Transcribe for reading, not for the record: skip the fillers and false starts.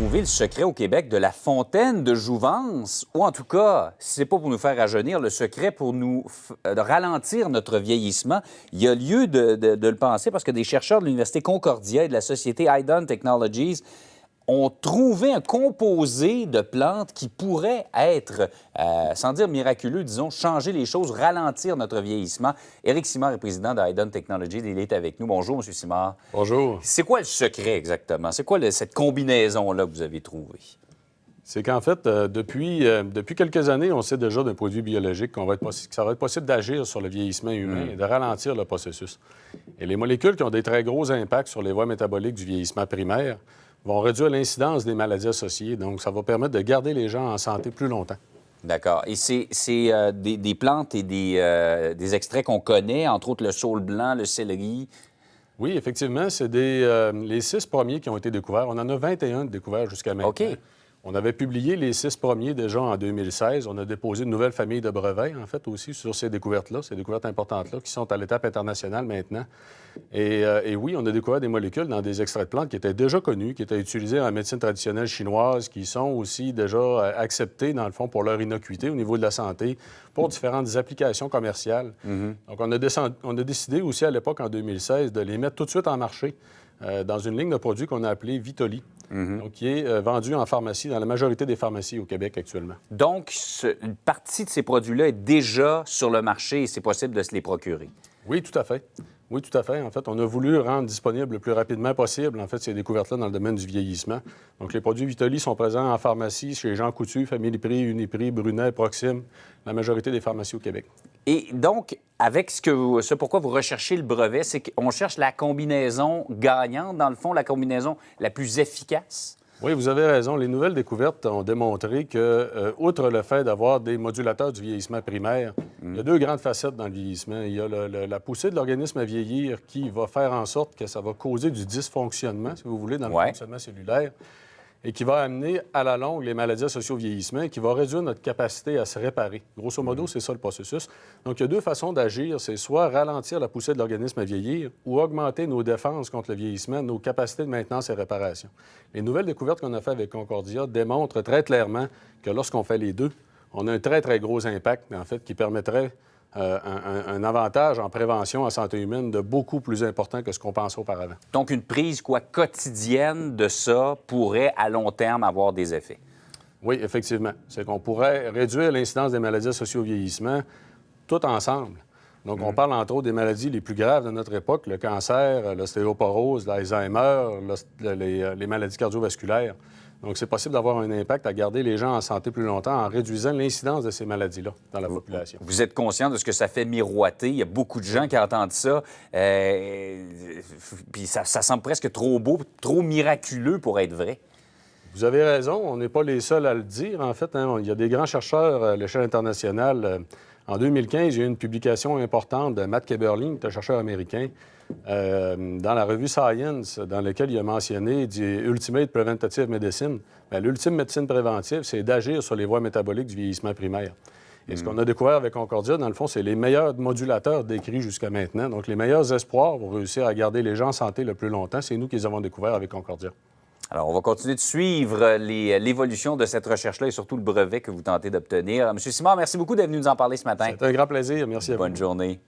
trouvé le secret au Québec de la fontaine de jouvence, ou en tout cas, si c'est pas pour nous faire rajeunir, le secret pour nous de ralentir notre vieillissement. Il y a lieu de le penser parce que des chercheurs de l'Université Concordia et de la société Idon Technologies ont trouvé un composé de plantes qui pourrait être, sans dire miraculeux, disons, changer les choses, ralentir notre vieillissement. Éric Simard est président d'Idon Technologies. Il est avec nous. Bonjour, M. Simard. Bonjour. C'est quoi le secret exactement? C'est quoi cette combinaison-là que vous avez trouvée? C'est qu'en fait, depuis quelques années, on sait déjà d'un produit biologique que ça va être possible d'agir sur le vieillissement humain et de ralentir le processus. Et les molécules qui ont des très gros impacts sur les voies métaboliques du vieillissement primaire vont réduire l'incidence des maladies associées. Donc, ça va permettre de garder les gens en santé plus longtemps. D'accord. Et c'est des plantes et des extraits qu'on connaît, entre autres le saule blanc, le céleri. Oui, effectivement, c'est les 6 premiers qui ont été découverts. On en a 21 découverts jusqu'à maintenant. OK. On avait publié les 6 premiers déjà en 2016. On a déposé une nouvelle famille de brevets, en fait, aussi sur ces découvertes-là, ces découvertes importantes-là, qui sont à l'étape internationale maintenant. Et oui, on a découvert des molécules dans des extraits de plantes qui étaient déjà connus, qui étaient utilisés en médecine traditionnelle chinoise, qui sont aussi déjà acceptés, dans le fond, pour leur innocuité au niveau de la santé, pour différentes applications commerciales. Donc, on a décidé aussi à l'époque, en 2016, de les mettre tout de suite en marché dans une ligne de produits qu'on a appelée Vitoli. Donc, qui est vendu en pharmacie, dans la majorité des pharmacies au Québec actuellement. Donc, une partie de ces produits-là est déjà sur le marché et c'est possible de se les procurer. Oui, tout à fait. Oui, tout à fait. En fait, on a voulu rendre disponible le plus rapidement possible, en fait, ces découvertes-là dans le domaine du vieillissement. Donc, les produits Vitoli sont présents en pharmacie chez Jean Coutu, Famille Prix, Uniprix, Brunet, Proxime, la majorité des pharmacies au Québec. Et donc, avec ce pourquoi vous recherchez le brevet, c'est qu'on cherche la combinaison gagnante, dans le fond, la combinaison la plus efficace? Oui, vous avez raison. Les nouvelles découvertes ont démontré que, outre le fait d'avoir des modulateurs du vieillissement primaire, il y a 2 grandes facettes dans le vieillissement. Il y a la poussée de l'organisme à vieillir qui va faire en sorte que ça va causer du dysfonctionnement, si vous voulez, dans le fonctionnement cellulaire, et qui va amener à la longue les maladies associées au vieillissement et qui va réduire notre capacité à se réparer. Grosso modo, c'est ça le processus. Donc, il y a 2 façons d'agir. C'est soit ralentir la poussée de l'organisme à vieillir ou augmenter nos défenses contre le vieillissement, nos capacités de maintenance et réparation. Les nouvelles découvertes qu'on a faites avec Concordia démontrent très clairement que lorsqu'on fait les 2, on a un très, très gros impact, en fait, qui permettrait un avantage en prévention en santé humaine de beaucoup plus important que ce qu'on pensait auparavant. Donc, une prise quotidienne de ça pourrait, à long terme, avoir des effets. Oui, effectivement. C'est qu'on pourrait réduire l'incidence des maladies associées au vieillissement tout ensemble. Donc, on parle entre autres des maladies les plus graves de notre époque, le cancer, l'ostéoporose, l'Alzheimer, les maladies cardiovasculaires. Donc, c'est possible d'avoir un impact à garder les gens en santé plus longtemps en réduisant l'incidence de ces maladies-là dans la population. Vous êtes conscient de ce que ça fait miroiter. Il y a beaucoup de gens qui entendent ça. Puis ça semble presque trop beau, trop miraculeux pour être vrai. Vous avez raison. On n'est pas les seuls à le dire, en fait. Il y a des grands chercheurs à l'échelle internationale. En 2015, il y a eu une publication importante de Matt Kaeberlein, qui est un chercheur américain, dans la revue Science, dans laquelle il a mentionné du Ultimate Preventative Medicine. Bien, l'ultime médecine préventive, c'est d'agir sur les voies métaboliques du vieillissement primaire. Et ce qu'on a découvert avec Concordia, dans le fond, c'est les meilleurs modulateurs décrits jusqu'à maintenant. Donc, les meilleurs espoirs pour réussir à garder les gens en santé le plus longtemps, c'est nous qui les avons découverts avec Concordia. Alors, on va continuer de suivre l'évolution de cette recherche-là et surtout le brevet que vous tentez d'obtenir. M. Simard, merci beaucoup d'être venu nous en parler ce matin. C'est un grand plaisir. Merci à vous. Bonne journée.